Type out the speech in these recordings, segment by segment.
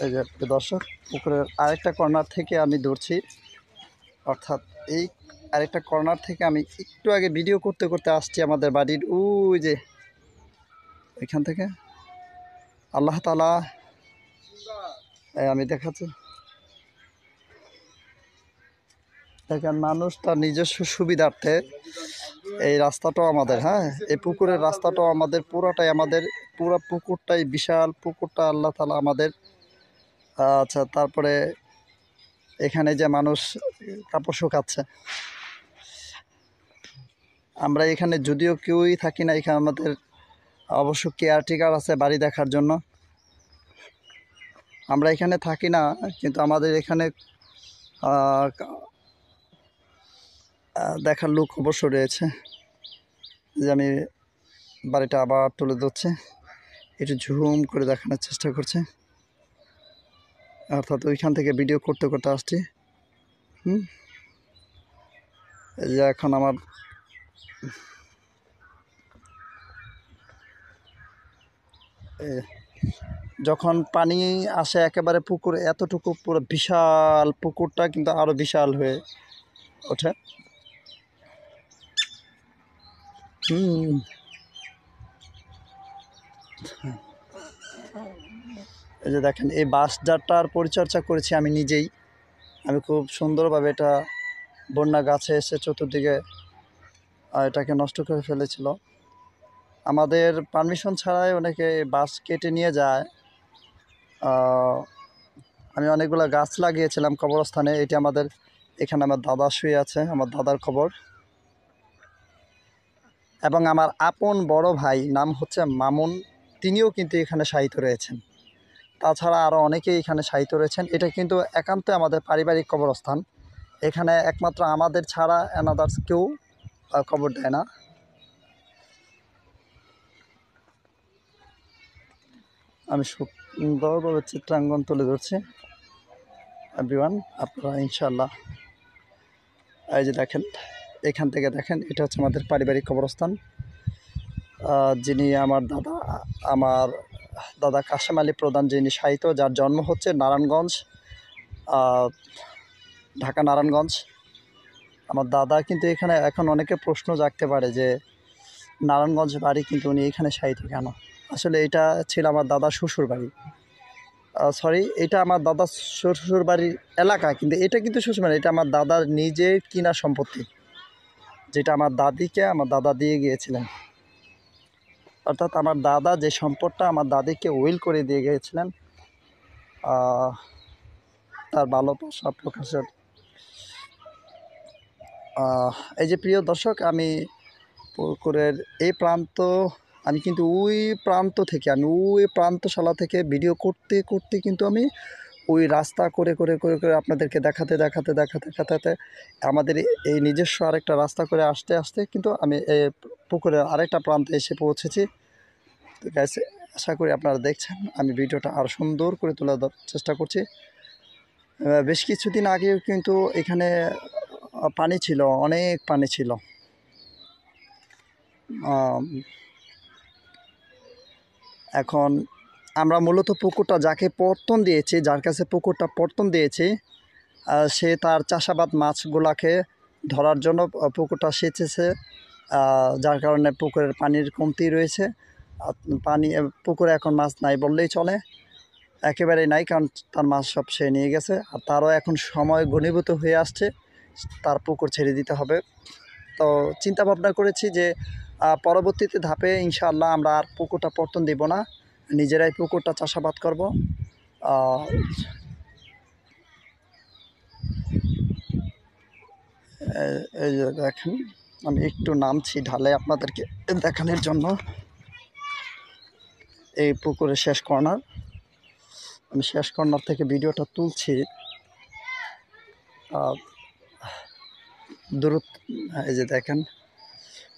এই যে দর্শক, পুকুরের আরেকটা কর্নার থেকে আমি ধরছি, অর্থাৎ এই আরেকটা কর্নার থেকে আমি একটু আগে ভিডিও করতে করতে আসছি আমাদের বাড়ির ওই যে এখান থেকে। আল্লাহ তাআলা আমি দেখাচ্ছি, দেখেন মানুষ তার নিজস্ব সুবিধার্থে এই রাস্তাটাও আমাদের, হ্যাঁ এই পুকুরের রাস্তাটাও আমাদের, পুরোটাই আমাদের, পুরো পুকুরটাই বিশাল, পুকুরটা আল্লাহ তাআলা আমাদের। আচ্ছা, তারপরে এখানে যে মানুষ কাপড় শুকাচ্ছে, আমরা এখানে যদিও কেউই থাকি না, এখানে আমাদের অবশ্য কেয়ারটেকার আছে বাড়ি দেখার জন্য। আমরা এখানে থাকি না, কিন্তু আমাদের এখানে দেখার লোক অবশ্য রয়েছে। যে আমি বাড়িটা আবার তুলে ধরছি, একটু ঝুম করে দেখানোর চেষ্টা করছি, অর্থাৎ ওইখান থেকে ভিডিও করতে করতে আসছি। এই যে এখন আমার যখন পানি আসে একেবারে পুকুরে, এতটুকু পুরো বিশাল পুকুরটা কিন্তু আরও বিশাল হয়ে ওঠে। এই যে দেখেন, এই বাঁশঝাড়টার পরিচর্যা করেছি আমি নিজেই। আমি খুব সুন্দরভাবে, এটা বন্যা গাছে এসে চতুর্দিকে এটাকে নষ্ট করে ফেলেছিল। আমাদের পারমিশন ছাড়াই অনেকে বাঁশ কেটে নিয়ে যায়। আমি অনেকগুলো গাছ লাগিয়েছিলাম কবরস্থানে। এটি আমাদের, এখানে আমার দাদা শুয়ে আছে, আমার দাদার কবর। এবং আমার আপন বড় ভাই, নাম হচ্ছে মামুন, তিনিও কিন্তু এখানে শায়িত রয়েছেন। তাছাড়া আরও অনেকেই এখানে শায়িত রয়েছেন। এটা কিন্তু একান্ত আমাদের পারিবারিক কবরস্থান। এখানে একমাত্র আমাদের ছাড়া অ্যানাদার্স কেউ কবর দেয় না। আমি সুন্দরভাবে চিত্রাঙ্কন তুলে ধরছি এভরিওয়ান, আপনারা ইনশাআল্লাহ। এই যে দেখেন, এখান থেকে দেখেন, এটা হচ্ছে আমাদের পারিবারিক কবরস্থান। যিনি আমার দাদা কাশেম আলী প্রধান, যিনি শায়িত, যার জন্ম হচ্ছে নারায়ণগঞ্জ, ঢাকা নারায়ণগঞ্জ। আমার দাদা কিন্তু এখানে, এখন অনেকে প্রশ্ন জাগতে পারে যে নারায়ণগঞ্জ বাড়ি, কিন্তু উনি এখানে শায়িত কেন? আসলে এটা ছিল আমার দাদার শ্বশুর বাড়ি, সরি, এটা আমার দাদার শ্বশুর বাড়ির এলাকা, কিন্তু এটা কিন্তু শ্বশুর বাড়ি, এটা আমার দাদার নিজের কিনা সম্পত্তি, যেটা আমার দাদিকে আমার দাদা দিয়ে গিয়েছিলেন। অর্থাৎ আমার দাদা যে সম্পদটা আমার দাদিকে উইল করে দিয়ে গিয়েছিলেন, তার ভালোবাসা প্রকাশের। এই যে প্রিয় দর্শক, আমি পুকুরের এই প্রান্ত, আমি কিন্তু ওই প্রান্ত থেকে, আমি ওই প্রান্তশালা থেকে ভিডিও করতে করতে কিন্তু আমি ওই রাস্তা করে করে করে করে আপনাদেরকে দেখাতে দেখাতে দেখাতে দেখাতে আমাদের এই নিজস্ব আরেকটা রাস্তা করে আসতে আসতে কিন্তু আমি এই পুকুরের আরেকটা প্রান্তে এসে পৌঁছেছি। তো গাইস, আশা করি আপনারা দেখছেন, আমি ভিডিওটা আরও সুন্দর করে তোলা চেষ্টা করছি। বেশ কিছুদিন আগেও কিন্তু এখানে পানি ছিল, অনেক পানি ছিল। এখন আমরা মূলত পুকুরটা যাকে পর্তন দিয়েছি, যার কাছে পুকুরটা পর্তন দিয়েছি, সে তার চাষাবাদ মাছগুলাকে ধরার জন্য পুকুরটা সেচেছে, যার কারণে পুকুরের পানির কমতি রয়েছে। পুকুরে এখন মাছ নাই বললেই চলে, একেবারেই নাই, কারণ তার মাছ সব সে নিয়ে গেছে। আর তারও এখন সময় ঘনীভূত হয়ে আসছে, তার পুকুর ছেড়ে দিতে হবে। তো চিন্তা ভাবনা করেছি যে পরবর্তীতে ধাপে ইনশাআল্লাহ আমরা আর পুকুরটা পর্তন দিব না, নিজেরাই পুকুরটা চাষাবাদ করব। এই যে দেখেন, আমি একটু নামছি ঢালে আপনাদেরকে দেখানোর জন্য। এই পুকুরের শেষ কর্নার, আমি শেষ কর্নার থেকে ভিডিওটা তুলছি। দূরত্ব, এই যে দেখেন,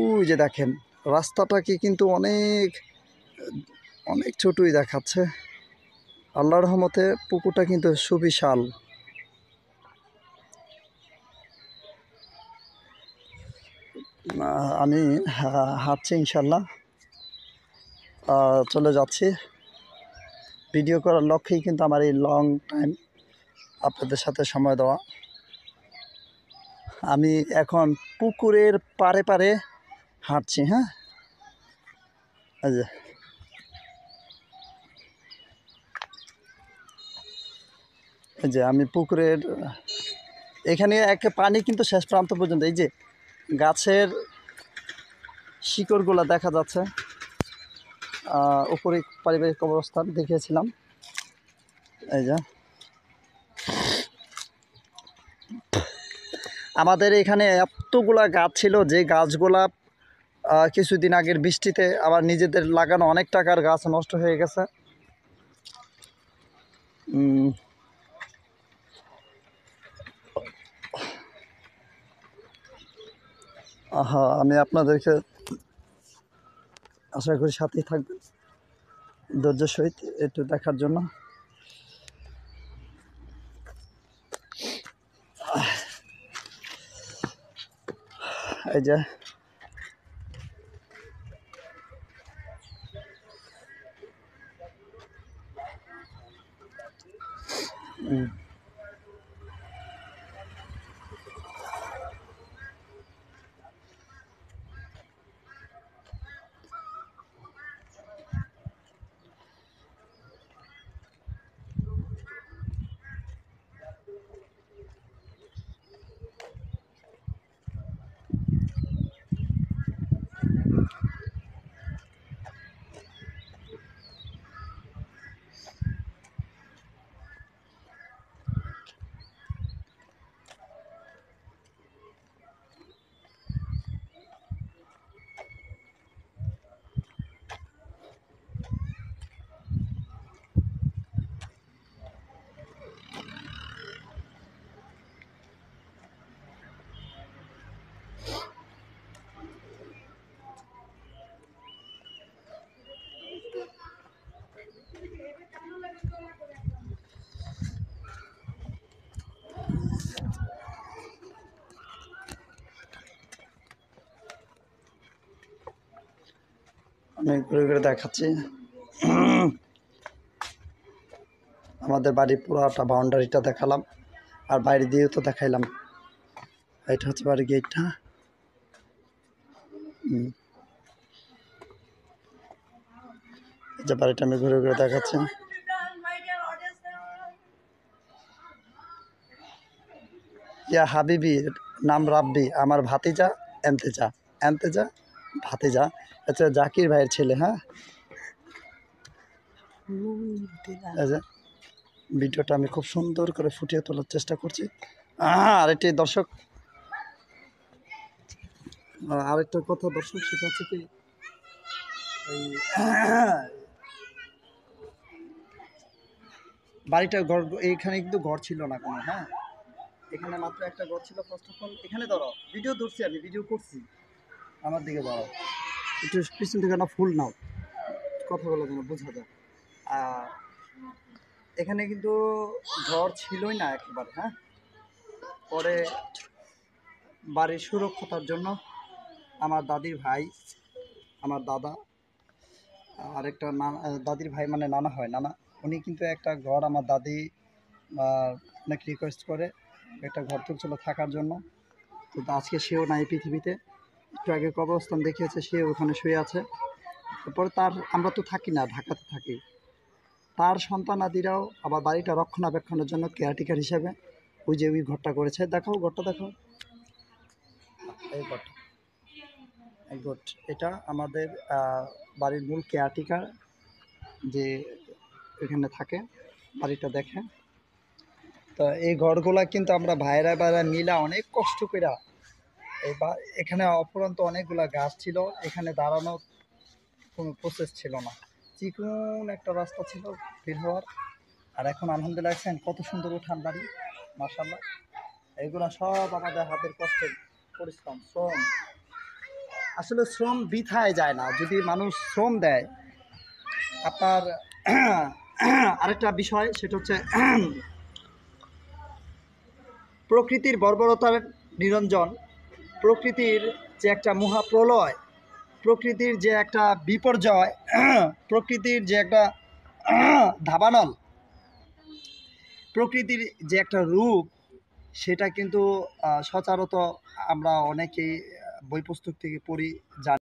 ওই যে দেখেন রাস্তাটাকে কিন্তু অনেক অনেক ছোটই দেখাচ্ছে। আল্লাহর রহমতে পুকুরটা কিন্তু সুবিশাল। আমি হাঁটছি ইনশাল্লাহ, চলে যাচ্ছি। ভিডিও করার লক্ষ্যেই কিন্তু আমার এই লং টাইম আপনাদের সাথে সময় দেওয়া। আমি এখন পুকুরের পাড়ে পাড়ে হাঁটছি। হ্যাঁ, এই যে আমি পুকুরের এখানে একটা পানি কিন্তু শেষ প্রান্ত পর্যন্ত, এই যে গাছের শিকড়গুলো দেখা যাচ্ছে। উপরে পারিবারিক অবস্থান দেখিয়েছিলাম। এই যে আমাদের এখানে এতগুলা গাছ ছিল, যে গাছগুলা কিছুদিন আগের বৃষ্টিতে আবার নিজেদের লাগানো অনেক টাকার গাছ নষ্ট হয়ে গেছে। আমি আপনাদেরকে আশা করি সাথেই থাকবেন ধৈর্যের সহিত একটু দেখার জন্য। এই যে আমি ঘুরে ঘুরে দেখাচ্ছি। আমাদের বাড়ির পুরোটা বাউন্ডারিটা দেখালাম, আর বাইরে দিয়েও তো দেখাইলাম। এটা হচ্ছে বাড়ির গেটটা। যে বাড়িটা আমি ঘুরে ঘুরে দেখাচ্ছি। ইয়া হাবিবি, নাম রাব্বি, আমার ভাতিজা এন্তেজা। এন্তেজা ভাতিজা, আচ্ছা জাকির ভাইয়ের ছেলে। হ্যাঁ, ভিডিওটা আমি খুব সুন্দর করে ফুটিয়ে তোলার চেষ্টা করছি। আরেকটি দর্শক, আরেকটা কথা দর্শক, সেটা হচ্ছে কি, ওই বাড়িটার ঘর, এইখানে কিন্তু ঘর ছিল না কোনো। হ্যাঁ, এখানে মাত্র একটা ঘর ছিল। ফার্স্ট অফ অল এখানে ধরো, ভিডিও ধরছি, আমি ভিডিও করছি, আমার দিকে ধরো একটু, পিছন থেকে না ফুল নাও, কথাগুলো যেন বোঝা যায়। এখানে কিন্তু ঘর ছিলই না একেবারে। হ্যাঁ, পরে বাড়ির সুরক্ষতার জন্য আমার দাদির ভাই, আমার দাদা, আরেকটা দাদির ভাই মানে নানা হয়, নানা, উনি কিন্তু একটা ঘর আমার দাদি অনেক রিকোয়েস্ট করে একটা ঘর তুলছিল থাকার জন্য। কিন্তু আজকে সেও নাই পৃথিবীতে। একটু আগে কবরস্থান দেখিয়েছে, সে ওখানে শুয়ে আছে। তারপরে আমরা তো থাকি না, ঢাকাতে থাকি। তার সন্তানাদিরাও আবার বাড়িটা রক্ষণাবেক্ষণের জন্য কেয়ারটেকার হিসেবে ওই যে ওই ঘরটা করেছে। দেখাও ঘরটা, দেখাও এই ঘরটা, এই ঘর। এটা আমাদের বাড়ির মূল কেয়ারটেকার যে এখানে থাকে, বাড়িটা দেখে। তো এই ঘরগুলা কিন্তু আমরা ভাইরা মিলা অনেক কষ্ট করে, এখানে অপরন্ত অনেকগুলা গাছ ছিল, এখানে দাঁড়ানো কোনো প্রসেস ছিল না, চিকন একটা রাস্তা ছিল বের হওয়ার। আর এখন আলহামদুলিল্লাহ দেখছেন কত সুন্দর উঠান বাড়ি, মাশাআল্লাহ। এগুলো সব আমাদের হাতের কষ্টের পরিশ্রম, শ্রম। আসলে শ্রম বৃথায় যায় না যদি মানুষ শ্রম দেয়। আপনার আরেকটা বিষয়, সেটা হচ্ছে প্রকৃতির বর্বরতার নিরঞ্জন, প্রকৃতির যে একটা মহাপ্রলয়, প্রকৃতির যে একটা বিপর্যয়, প্রকৃতির যে একটা দাবানল প্রকৃতির যে একটা রূপ, সেটা কিন্তু সচরাচর আমরা অনেকেই বই পুস্তক থেকে পড়ি, জানি।